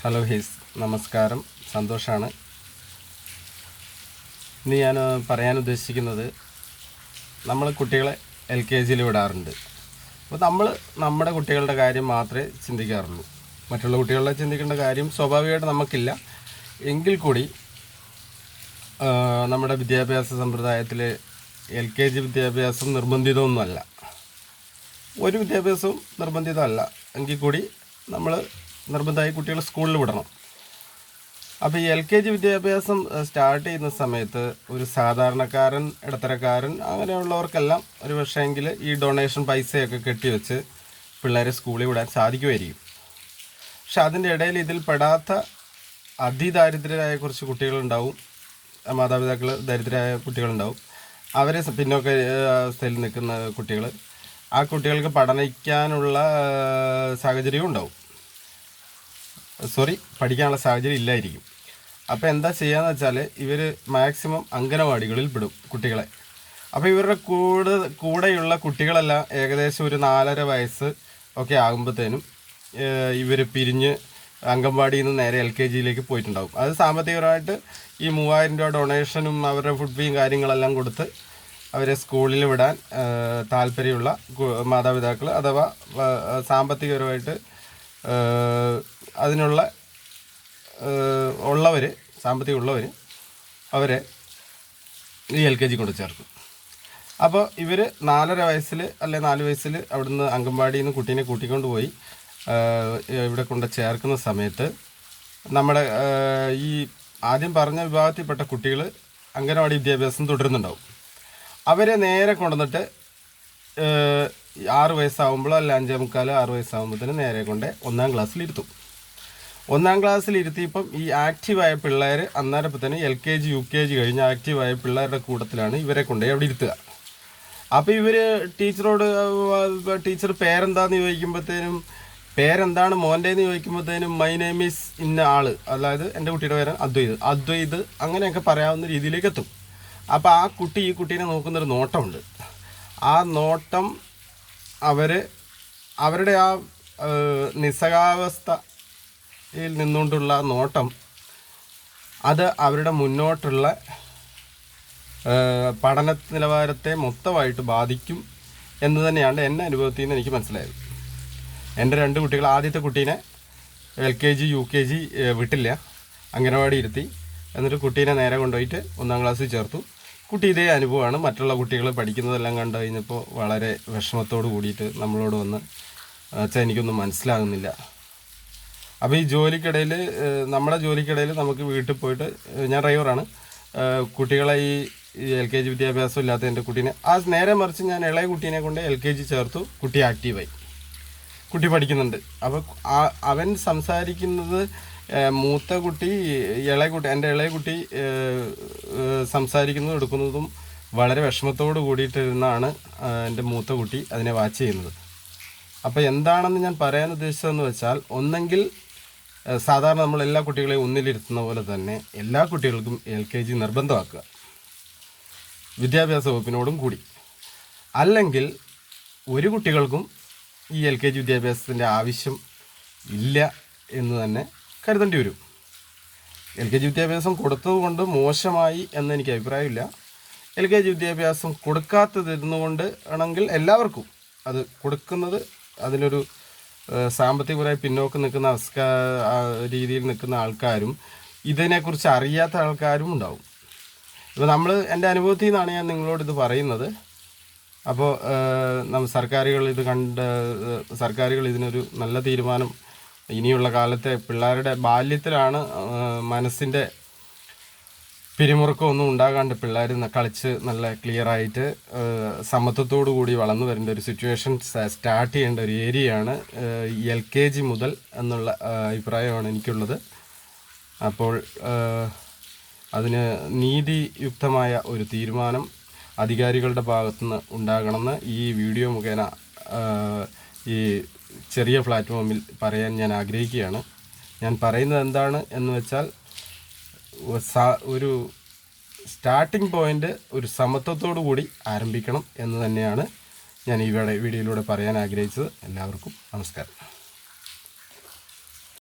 Hello he's നമസ്കാരം, സന്തോഷമാണ്. ഇന്ന് ഞാൻ പറയാൻ ഉദ്ദേശിക്കുന്നത്, നമ്മൾ കുട്ടികളെ LKG വിടാറുണ്ട്. അപ്പോൾ നമ്മൾ നമ്മുടെ കുട്ടികളുടെ കാര്യം മാത്രമേ ചിന്തിക്കാറുള്ളൂ. മറ്റുള്ള കുട്ടികളെ ചിന്തിക്കേണ്ട കാര്യം സ്വാഭാവികമായിട്ട് നമുക്കില്ല. എങ്കിൽ കൂടി നമ്മുടെ വിദ്യാഭ്യാസ സമ്പ്രദായത്തിൽ LKG വിദ്യാഭ്യാസം നിർബന്ധിതമൊന്നുമല്ല. ഒരു വിദ്യാഭ്യാസവും നിർബന്ധിതമല്ല. എങ്കിൽ കൂടി നമ്മൾ നിർബന്ധമായി കുട്ടികളെ സ്കൂളിൽ വിടണം. അപ്പോൾ ഈ LKG വിദ്യാഭ്യാസം സ്റ്റാർട്ട് ചെയ്യുന്ന സമയത്ത് ഒരു സാധാരണക്കാരൻ, ഇടത്തരക്കാരൻ അങ്ങനെയുള്ളവർക്കെല്ലാം ഒരു പക്ഷേങ്കിൽ ഈ ഡൊണേഷൻ പൈസയൊക്കെ കെട്ടിവെച്ച് പിള്ളേരെ സ്കൂളിൽ വിടാൻ സാധിക്കുമായിരിക്കും. പക്ഷെ അതിൻ്റെ ഇടയിൽ ഇതിൽ പെടാത്ത അതിദാരിദ്ര്യരായ കുറച്ച് കുട്ടികളുണ്ടാവും, മാതാപിതാക്കൾ ദരിദ്രരായ കുട്ടികളുണ്ടാവും. അവരെ പിന്നോക്ക അവസ്ഥയിൽ നിൽക്കുന്ന കുട്ടികൾ, ആ കുട്ടികൾക്ക് പഠിക്കാനുള്ള സാഹചര്യവും ഉണ്ടാവും. പഠിക്കാനുള്ള സാഹചര്യം ഇല്ലായിരിക്കും. അപ്പോൾ എന്താ ചെയ്യാന്ന് വെച്ചാൽ, ഇവർ മാക്സിമം അംഗനവാടികളിൽ വിടും കുട്ടികളെ. അപ്പോൾ ഇവരുടെ കൂടെയുള്ള കുട്ടികളെല്ലാം ഏകദേശം ഒരു 4.5 വയസ്സ് ഒക്കെ ആകുമ്പോഴത്തേനും ഇവർ പിരിഞ്ഞ് അംഗൻവാടിയിൽ നിന്ന് നേരെ LKG പോയിട്ടുണ്ടാകും. അത് സാമ്പത്തികപരമായിട്ട് ഈ 3000 രൂപ ഡൊണേഷനും അവരുടെ ഫുഡ് ഫീയും കാര്യങ്ങളെല്ലാം കൊടുത്ത് അവരെ സ്കൂളിൽ വിടാൻ താല്പര്യമുള്ള മാതാപിതാക്കൾ, അഥവാ സാമ്പത്തികപരമായിട്ട് അതിനുള്ള സാമ്പത്തികം ഉള്ളവർ അവരെ ഈ LKG കൊണ്ട് ചേർക്കും. അപ്പോൾ ഇവർ 4.5 വയസ്സിൽ അല്ലെ 4 വയസ്സിൽ അവിടുന്ന് അംഗൻവാടിയിൽ നിന്ന് കുട്ടീനെ കൂട്ടിക്കൊണ്ട് പോയി ഇവിടെ കൊണ്ട് ചേർക്കുന്ന സമയത്ത് നമ്മുടെ ഈ ആദ്യം പറഞ്ഞ വിഭാഗത്തിൽപ്പെട്ട കുട്ടികൾ അംഗൻവാടി വിദ്യാഭ്യാസം തുടരുന്നുണ്ടാവും. അവരെ നേരെ കൊണ്ടുവന്നിട്ട് 6 വയസ്സാകുമ്പോഴോ അല്ല 5.25 6 വയസ്സാകുമ്പോഴത്തേനും നേരെ കൊണ്ട് 1-ാം ക്ലാസ്സിലിരുത്തും. 1-ാം ക്ലാസ്സിലിരുത്തിയപ്പം ഈ ആക്റ്റീവായ പിള്ളേർ അന്നേരപ്പോൾ തന്നെ LKG UKG കഴിഞ്ഞ് ആക്റ്റീവായ പിള്ളേരുടെ കൂട്ടത്തിലാണ് ഇവരെ കൊണ്ടുപോയി അവിടെ ഇരുത്തുക. അപ്പോൾ ഇവർ ടീച്ചർ പേരെന്താന്ന് ചോദിക്കുമ്പോഴത്തേനും, പേരെന്താണ് മോൻ്റെന്ന് ചോദിക്കുമ്പോഴത്തേനും മൈ നെയിം ഈസ് ഇന്ന ആൾ, അതായത് എൻ്റെ കുട്ടിയുടെ പേര് അദ്വൈത് അങ്ങനെയൊക്കെ പറയാവുന്ന രീതിയിലേക്ക് എത്തും. അപ്പോൾ ആ കുട്ടി ഈ കുട്ടീനെ നോക്കുന്നൊരു നോട്ടമുണ്ട്. ആ നോട്ടം അവരുടെ ആ നിസ്സഹാവസ്ഥയിൽ നിന്നുകൊണ്ടുള്ള നോട്ടം അത് അവരുടെ മുന്നോട്ടുള്ള പഠന നിലവാരത്തെ മൊത്തമായിട്ട് ബാധിക്കും എന്ന് തന്നെയാണ് എൻ്റെ അനുഭവത്തിൽ നിന്ന് എനിക്ക് മനസ്സിലായത്. എൻ്റെ 2 കുട്ടികൾ, ആദ്യത്തെ കുട്ടീനെ LKG UKG വിട്ടില്ല, അംഗനവാടി ഇരുത്തി. എന്നിട്ട് കുട്ടീനെ നേരെ കൊണ്ടുപോയിട്ട് 1-ാം ക്ലാസ്സിൽ ചേർത്തു. കുട്ടി ഇതേ അനുഭവമാണ്. മറ്റുള്ള കുട്ടികൾ പഠിക്കുന്നതെല്ലാം കണ്ടു കഴിഞ്ഞപ്പോൾ വളരെ വിഷമത്തോട് കൂടിയിട്ട് നമ്മളോട് വന്ന്, അച്ഛാ എനിക്കൊന്നും മനസ്സിലാകുന്നില്ല. അപ്പോൾ ഈ ജോലിക്കിടയിൽ, നമ്മുടെ ജോലിക്കിടയിൽ നമുക്ക് വീട്ടിൽ പോയിട്ട്, ഞാൻ ഡ്രൈവറാണ്, കുട്ടികളെ ഈ LKG വിദ്യാഭ്യാസം ഇല്ലാത്ത എൻ്റെ കുട്ടീനെ നേരെ മറിച്ച് ഞാൻ ഇളയ കുട്ടീനെ കൊണ്ട് LKG ചേർത്തു. കുട്ടി ആക്റ്റീവായി, കുട്ടി പഠിക്കുന്നുണ്ട്. അപ്പോൾ അവൻ സംസാരിക്കുന്നത്, മൂത്ത കുട്ടി എൻ്റെ ഇളയ കുട്ടി സംസാരിക്കുന്നതും എടുക്കുന്നതും വളരെ വിഷമത്തോട് കൂടിയിട്ടിരുന്നാണ് എൻ്റെ മൂത്ത കുട്ടി അതിനെ വാച്ച് ചെയ്യുന്നത്. അപ്പോൾ എന്താണെന്ന് ഞാൻ പറയാൻ ഉദ്ദേശിച്ചതെന്ന് വെച്ചാൽ, ഒന്നെങ്കിൽ സാധാരണ നമ്മൾ എല്ലാ കുട്ടികളെയും ഒന്നിലിരുത്തുന്ന പോലെ തന്നെ എല്ലാ കുട്ടികൾക്കും LKG നിർബന്ധമാക്കുക, വിദ്യാഭ്യാസ വകുപ്പിനോടും കൂടി. അല്ലെങ്കിൽ ഒരു കുട്ടികൾക്കും ഈ LKG വിദ്യാഭ്യാസത്തിൻ്റെ ആവശ്യം ഇല്ല എന്ന് തന്നെ കരുതേണ്ടി വരും. LKG വിദ്യാഭ്യാസം കൊടുത്തതുകൊണ്ട് മോശമായി എന്ന് എനിക്ക് അഭിപ്രായമില്ല. LKG വിദ്യാഭ്യാസം കൊടുക്കാത്തതിരുന്നുകൊണ്ട് ആണെങ്കിൽ എല്ലാവർക്കും അത് കൊടുക്കുന്നത്, അതിലൊരു സാമ്പത്തികപരമായി പിന്നോക്കം നിൽക്കുന്ന രീതിയിൽ നിൽക്കുന്ന ആൾക്കാരും ഇതിനെക്കുറിച്ച് അറിയാത്ത ആൾക്കാരും ഉണ്ടാവും. ഇപ്പോൾ എൻ്റെ അനുഭവത്തിൽ നിന്നാണ് ഞാൻ നിങ്ങളോട് ഇത് പറയുന്നത്. അപ്പോൾ സർക്കാരുകൾ ഇതിനൊരു നല്ല തീരുമാനം, ഇനിയുള്ള കാലത്തെ പിള്ളേരുടെ ബാല്യത്തിലാണ് മനസ്സിൻ്റെ പിരിമുറുക്കമൊന്നും ഉണ്ടാകാണ്ട് പിള്ളേർ കളിച്ച് നല്ല ക്ലിയറായിട്ട് സമത്വത്തോടു കൂടി വളർന്നു വരേണ്ട ഒരു സിറ്റുവേഷൻ സ്റ്റാർട്ട് ചെയ്യേണ്ട ഒരു ഏരിയയാണ് LKG മുതൽ എന്നുള്ള അഭിപ്രായമാണ് എനിക്കുള്ളത്. അപ്പോൾ അതിന് നീതിയുക്തമായ ഒരു തീരുമാനം അധികാരികളുടെ ഭാഗത്തുനിന്ന് ഉണ്ടാകണമെന്ന് ഈ വീഡിയോ മുഖേന ഈ ചെറിയ പ്ലാറ്റ്ഫോമിൽ പറയാൻ ഞാൻ ആഗ്രഹിക്കുകയാണ്. ഞാൻ പറയുന്നത് എന്താണ് എന്ന് വെച്ചാൽ, ഒരു സ്റ്റാർട്ടിംഗ് പോയിൻ്റ് ഒരു സമത്വത്തോടു കൂടി ആരംഭിക്കണം എന്ന് തന്നെയാണ് ഞാൻ ഈ വീഡിയോയിലൂടെ പറയാൻ ആഗ്രഹിച്ചത്. എല്ലാവർക്കും നമസ്കാരം.